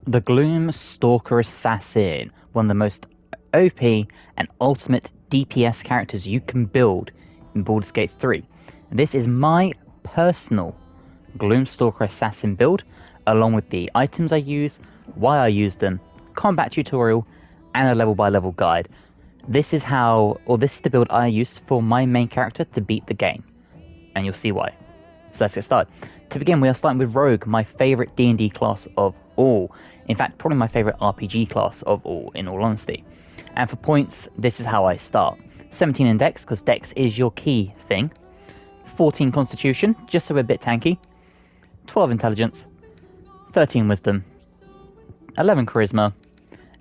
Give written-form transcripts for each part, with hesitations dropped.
The Gloomstalker Assassin, one of the most OP and ultimate DPS characters you can build in Baldur's Gate 3. This is my personal Gloomstalker Assassin build, along with the items I use, why I use them, combat tutorial, and a level by level guide. This is the build I use for my main character to beat the game, and you'll see why. So let's get started. To begin, we are starting with Rogue, my favourite D&D class of all. In fact, probably my favourite RPG class of all, in all honesty. And for points, this is how I start. 17 in Dex, because Dex is your key thing. 14 Constitution, just so we're a bit tanky. 12 Intelligence. 13 Wisdom. 11 Charisma.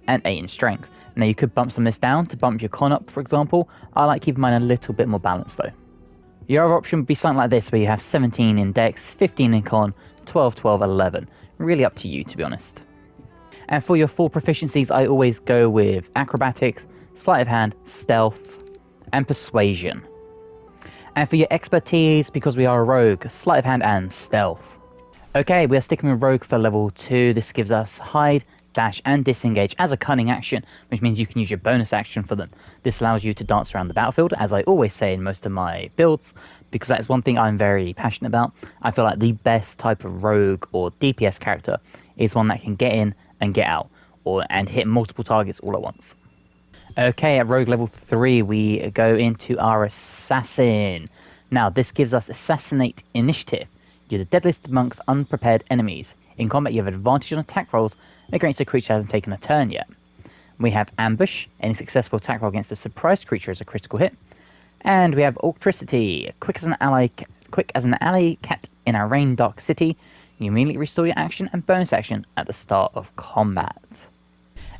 And 8 in Strength. Now you could bump some of this down to bump your con up, for example. I like keeping mine a little bit more balanced though. Your other option would be something like this, where you have 17 in Dex, 15 in Con, 12, 12, 11. Really up to you, to be honest. And for your full proficiencies, I always go with Acrobatics, Sleight of Hand, Stealth, and Persuasion. And for your expertise, because we are a Rogue, Sleight of Hand and Stealth. Okay, we are sticking with Rogue for level 2. This gives us Hide, Dash, and Disengage as a cunning action, which means you can use your bonus action for them. This allows you to dance around the battlefield, as I always say in most of my builds, because that is one thing I'm very passionate about. I feel like the best type of rogue or DPS character is one that can get in and get out, and hit multiple targets all at once. Okay, at Rogue level 3, we go into our Assassin. Now, this gives us Assassinate Initiative. You're the deadliest amongst unprepared enemies. In combat, you have advantage on attack rolls against a creature that hasn't taken a turn yet. We have Ambush. Any successful attack roll against a surprised creature is a critical hit. And we have Electricity. Quick as an alley cat in a rain dark city. You immediately restore your action and bonus action at the start of combat.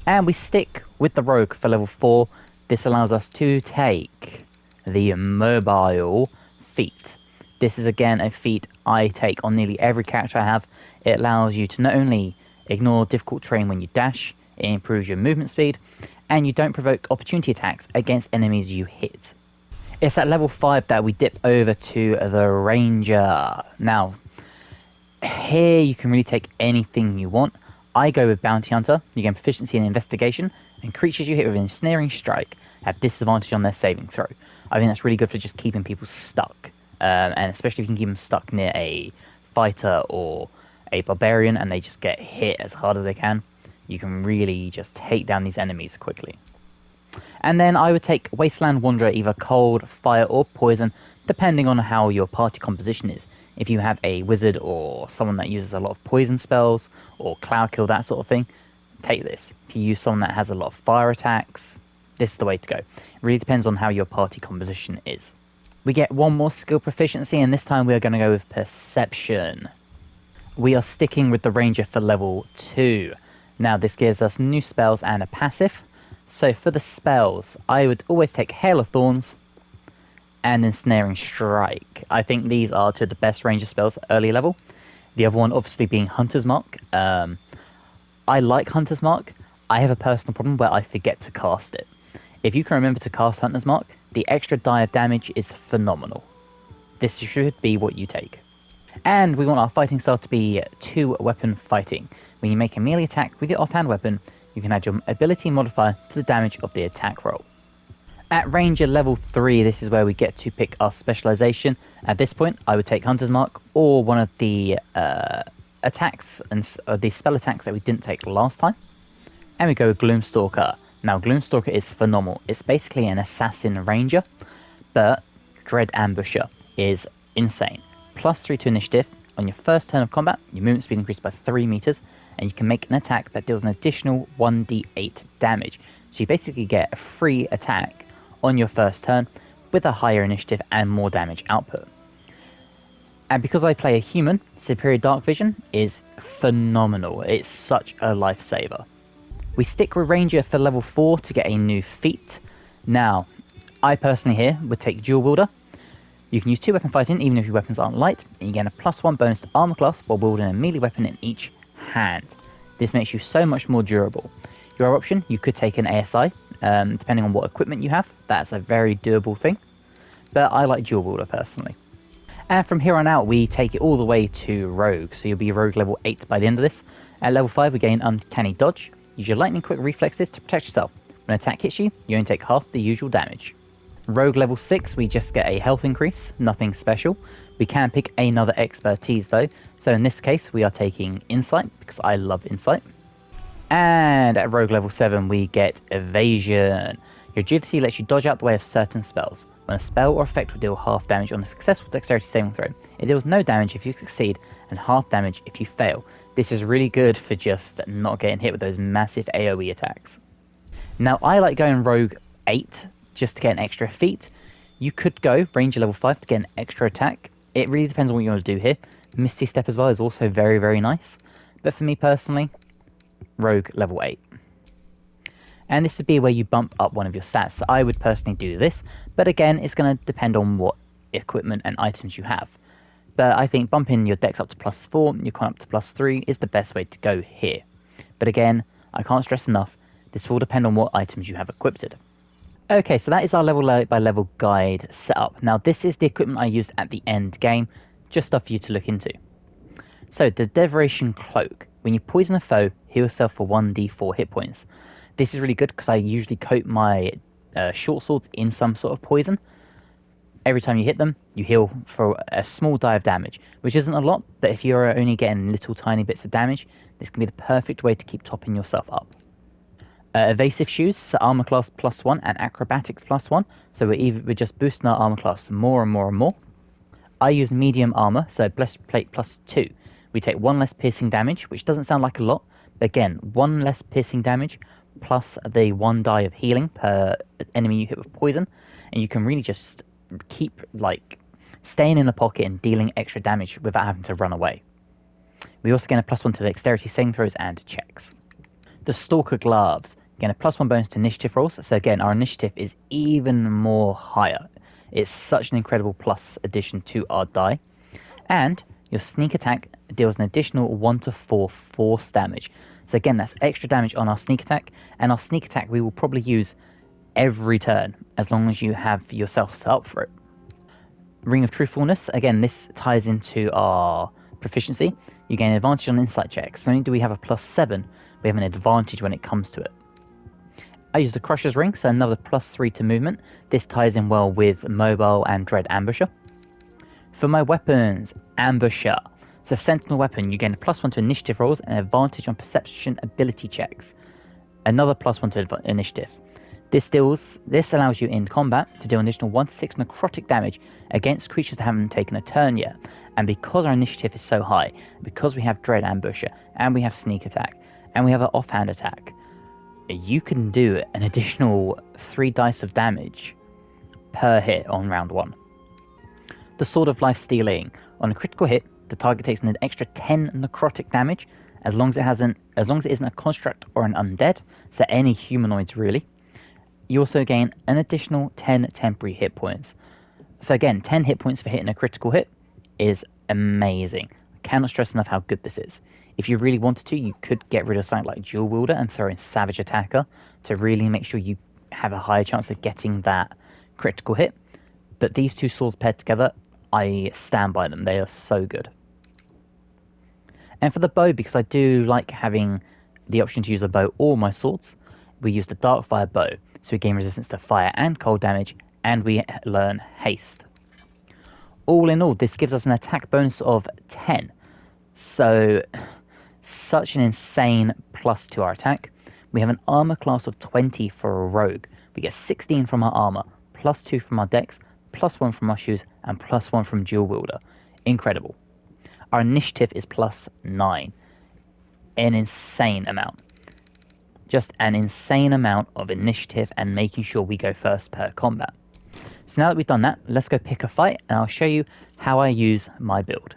And we stick with the Rogue for level 4. This allows us to take the Mobile feat. This is again a feat I take on nearly every character I have. It allows you to not only ignore difficult terrain when you dash, it improves your movement speed, and you don't provoke opportunity attacks against enemies you hit. It's at level 5 that we dip over to the Ranger. Now, here you can really take anything you want. I go with Bounty Hunter. You gain proficiency in Investigation, and creatures you hit with an Ensnaring Strike have disadvantage on their saving throw. I think that's really good for just keeping people stuck, and especially if you can keep them stuck near a fighter or a barbarian and they just get hit as hard as they can. You can really just take down these enemies quickly. And then I would take Wasteland Wanderer, either cold, fire, or poison, depending on how your party composition is. If you have a wizard or someone that uses a lot of poison spells, or cloud kill, that sort of thing, take this. If you use someone that has a lot of fire attacks, this is the way to go. It really depends on how your party composition is. We get one more skill proficiency, and this time we are going to go with Perception. We are sticking with the Ranger for level 2. Now this gives us new spells and a passive. So for the spells, I would always take Hail of Thorns and Ensnaring Strike. I think these are two of the best Ranger spells at early level. The other one obviously being Hunter's Mark. I like Hunter's Mark. I have a personal problem where I forget to cast it. If you can remember to cast Hunter's Mark, the extra die of damage is phenomenal. This should be what you take. And we want our fighting style to be 2-weapon fighting. When you make a melee attack with your offhand weapon, you can add your ability modifier to the damage of the attack roll. At Ranger level 3, this is where we get to pick our specialization. At this point, I would take Hunter's Mark or one of the attacks and the spell attacks that we didn't take last time. And we go with Gloomstalker. Now, Gloomstalker is phenomenal. It's basically an assassin ranger, but Dread Ambusher is insane. +3 to initiative. On your first turn of combat, your movement speed increases by 3 meters, and you can make an attack that deals an additional 1d8 damage. So you basically get a free attack on your first turn with a higher initiative and more damage output. And because I play a human, Superior Dark Vision is phenomenal. It's such a lifesaver. We stick with Ranger for level 4 to get a new feat. Now, I personally here would take Dual Wielder. You can use 2-weapon fighting even if your weapons aren't light, and you gain a +1 bonus to armor class while wielding a melee weapon in each hand. This makes you so much more durable. Your option, you could take an ASI, depending on what equipment you have. That's a very doable thing, but I like Dual Wielder personally. And from here on out, we take it all the way to Rogue, so you'll be Rogue level 8 by the end of this. At level 5 we gain Uncanny Dodge. Use your lightning quick reflexes to protect yourself. When an attack hits you, you only take half the usual damage. Rogue level 6 we just get a health increase, nothing special. We can pick another expertise though, so in this case we are taking Insight, because I love Insight. And at Rogue level 7 we get Evasion. Your agility lets you dodge out the way of certain spells. When a spell or effect will deal half damage on a successful dexterity saving throw, it deals no damage if you succeed and half damage if you fail. This is really good for just not getting hit with those massive AoE attacks. Now I like going Rogue 8 just to get an extra feat. You could go Ranger level 5 to get an extra attack. It really depends on what you want to do here. Misty Step as well is also very, very nice. But for me personally, Rogue level 8. And this would be where you bump up one of your stats. So I would personally do this, but again, it's going to depend on what equipment and items you have. But I think bumping your dex up to +4, your con up to +3 is the best way to go here. But again, I can't stress enough, this will depend on what items you have equipped. Okay, so that is our level by level guide setup. Now this is the equipment I used at the end game, just stuff for you to look into. So the Devoration Cloak. When you poison a foe, heal yourself for 1d4 hit points. This is really good because I usually coat my short swords in some sort of poison. Every time you hit them, you heal for a small die of damage, which isn't a lot, but if you're only getting little tiny bits of damage, this can be the perfect way to keep topping yourself up. Evasive shoes, so armor class +1 and acrobatics +1, so we're just boosting our armor class more and more and more. I use medium armor, so breastplate +2. We take 1 less piercing damage, which doesn't sound like a lot, but again, 1 less piercing damage plus the 1 die of healing per enemy you hit with poison, and you can really just keep staying in the pocket and dealing extra damage without having to run away. We also gain a +1 to dexterity saving throws and checks. The Stalker gloves gain a +1 bonus to initiative rolls, so again our initiative is even more higher. It's such an incredible plus addition to our die. And your sneak attack deals an additional 1 to 4 force damage. So again, that's extra damage on our sneak attack, and our sneak attack we will probably use every turn, as long as you have yourself set up for it. Ring of Truthfulness, again, this ties into our proficiency. You gain advantage on insight checks. Not only do we have a +7, we have an advantage when it comes to it. I use the Crusher's Ring, so another +3 to movement. This ties in well with Mobile and Dread Ambusher. For my weapons, Ambusher. So Sentinel weapon, you gain a +1 to initiative rolls and advantage on perception ability checks. Another +1 to initiative. This allows you in combat to deal an additional 1 to 6 necrotic damage against creatures that haven't taken a turn yet. And because our initiative is so high, because we have Dread Ambusher, and we have Sneak Attack, and we have an offhand attack, you can do an additional 3 dice of damage per hit on round 1. The Sword of Life Stealing. On a critical hit, the target takes an extra 10 necrotic damage, as long as it isn't a construct or an undead, so any humanoids really. You also gain an additional 10 temporary hit points. So again, 10 hit points for hitting a critical hit is amazing. I cannot stress enough how good this is. If you really wanted to, you could get rid of something like Dual Wielder and throw in Savage Attacker to really make sure you have a higher chance of getting that critical hit. But these two swords paired together, I stand by them. They are so good. And for the bow, because I do like having the option to use a bow or my swords, we use the Darkfire bow. So we gain resistance to fire and cold damage, and we learn haste. All in all, this gives us an attack bonus of 10. So, such an insane plus to our attack. We have an armor class of 20 for a rogue. We get 16 from our armor, +2 from our dex, +1 from our shoes, and +1 from Dual Wielder. Incredible. Our initiative is +9. An insane amount. Just an insane amount of initiative and making sure we go first per combat. So now that we've done that, let's go pick a fight and I'll show you how I use my build.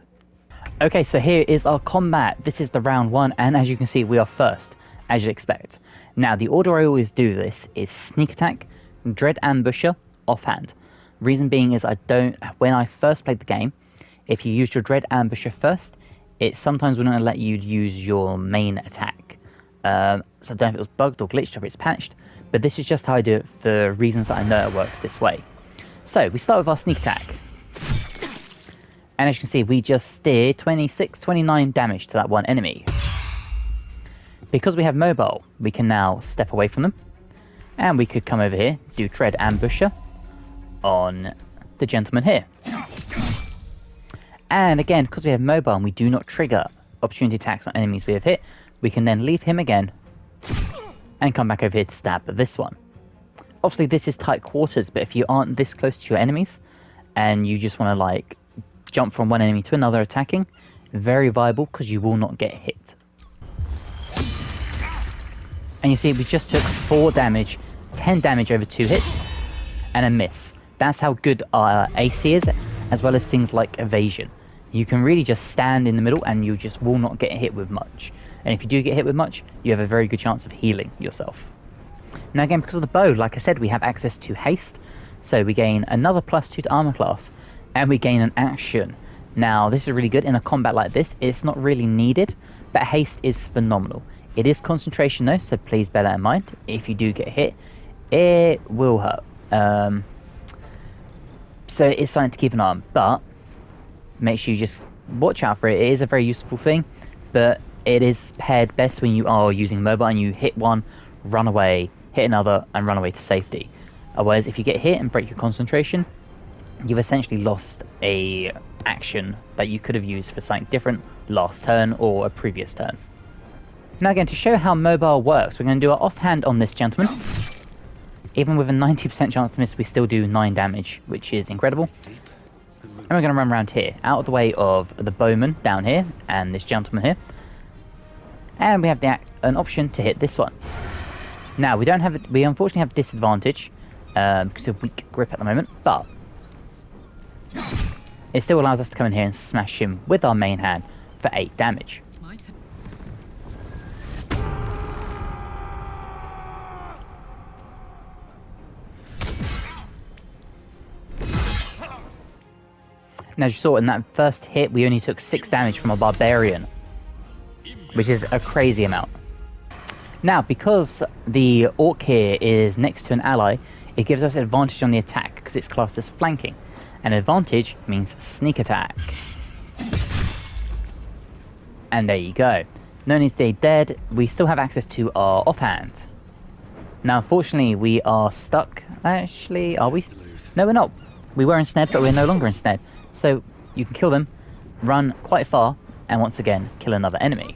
Okay, so here is our combat. This is the round 1, and as you can see, we are first, as you'd expect. Now, the order I always do this is Sneak Attack, Dread Ambusher, Offhand. Reason being is when I first played the game, if you used your Dread Ambusher first, it sometimes wouldn't let you use your main attack. So I don't know if it was bugged or glitched or if it's patched, but this is just how I do it for reasons that I know it works this way. So we start with our Sneak Attack. And as you can see, we just did 26, 29 damage to that one enemy. Because we have mobile, we can now step away from them. And we could come over here, do Dread Ambusher on the gentleman here. And again, because we have mobile and we do not trigger opportunity attacks on enemies we have hit, we can then leave him again and come back over here to stab this one. Obviously this is tight quarters, but if you aren't this close to your enemies and you just want to like jump from one enemy to another attacking, very viable because you will not get hit. And you see we just took 4 damage, 10 damage over 2 hits and a miss. That's how good our AC is, as well as things like evasion. You can really just stand in the middle and you just will not get hit with much. And if you do get hit with much, you have a very good chance of healing yourself. Now again, because of the bow, like I said, we have access to haste. So we gain another +2 to armor class, and we gain an action. Now this is really good in a combat like this. It's not really needed, but haste is phenomenal. It is concentration though, so please bear that in mind. If you do get hit, it will hurt. So it's something to keep an eye on, but make sure you just watch out for it. It is a very useful thing, but it is paired best when you are using mobile and you hit one, run away, hit another, and run away to safety. Otherwise, if you get hit and break your concentration, you've essentially lost a action that you could have used for something different last turn or a previous turn. Now again, to show how mobile works, we're going to do our offhand on this gentleman. Even with a 90% chance to miss, we still do 9 damage, which is incredible. And we're going to run around here, out of the way of the bowman down here, and this gentleman here. And we have an option to hit this one. Now, we unfortunately have disadvantage, because of weak grip at the moment, but it still allows us to come in here and smash him with our main hand for 8 damage. And as you saw in that first hit, we only took 6 damage from a barbarian, which is a crazy amount. Now, because the orc here is next to an ally, it gives us advantage on the attack because it's classed as flanking. And advantage means sneak attack. And there you go. No need to stay dead. We still have access to our offhand. Now, unfortunately, we are stuck. Actually, are we? No, we're not. We were ensnared, but we're no longer ensnared. So you can kill them, run quite far, and once again, kill another enemy.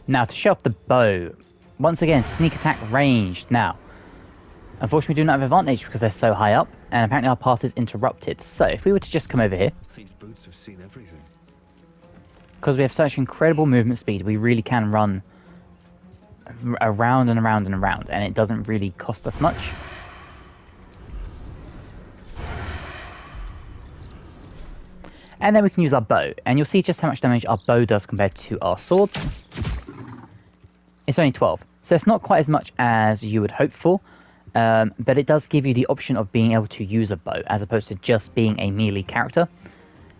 Now, to show off the bow, once again, sneak attack ranged. Now, unfortunately, we do not have advantage because they're so high up, and apparently our path is interrupted. So if we were to just come over here, These boots have seen everything. because we have such incredible movement speed, we really can run around and around and around, and it doesn't really cost us much. And then we can use our bow, and you'll see just how much damage our bow does compared to our swords. It's only 12, so it's not quite as much as you would hope for, but it does give you the option of being able to use a bow, as opposed to just being a melee character,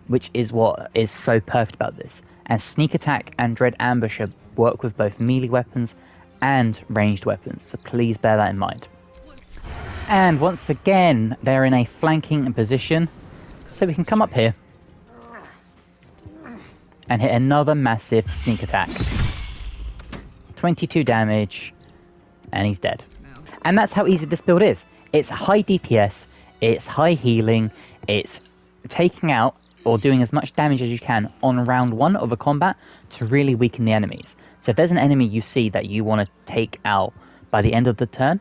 which is what is so perfect about this. And Sneak Attack and Dread Ambusher work with both melee weapons and ranged weapons, so please bear that in mind. And once again, they're in a flanking position, so we can come up here and hit another massive sneak attack. 22 damage, and he's dead. And that's how easy this build is. It's high DPS, it's high healing, it's taking out or doing as much damage as you can on round 1 of a combat to really weaken the enemies. So if there's an enemy you see that you want to take out by the end of the turn,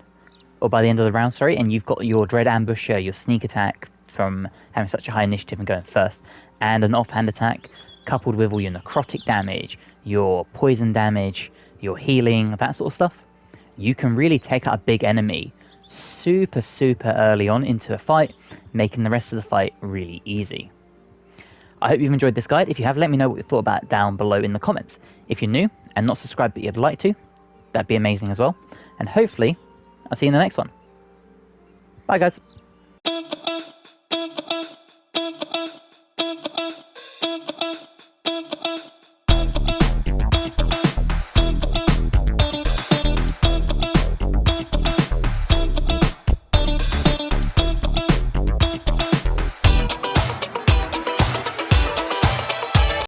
or by the end of the round, sorry, and you've got your Dread Ambusher, your sneak attack from having such a high initiative and going first, and an offhand attack, coupled with all your necrotic damage, your poison damage, your healing, that sort of stuff, you can really take out a big enemy super early on into a fight, making the rest of the fight really easy. I hope you've enjoyed this guide. If you have, let me know what you thought about it down below in the comments. If you're new and not subscribed but you'd like to, that'd be amazing as well. And hopefully, I'll see you in the next one. Bye guys.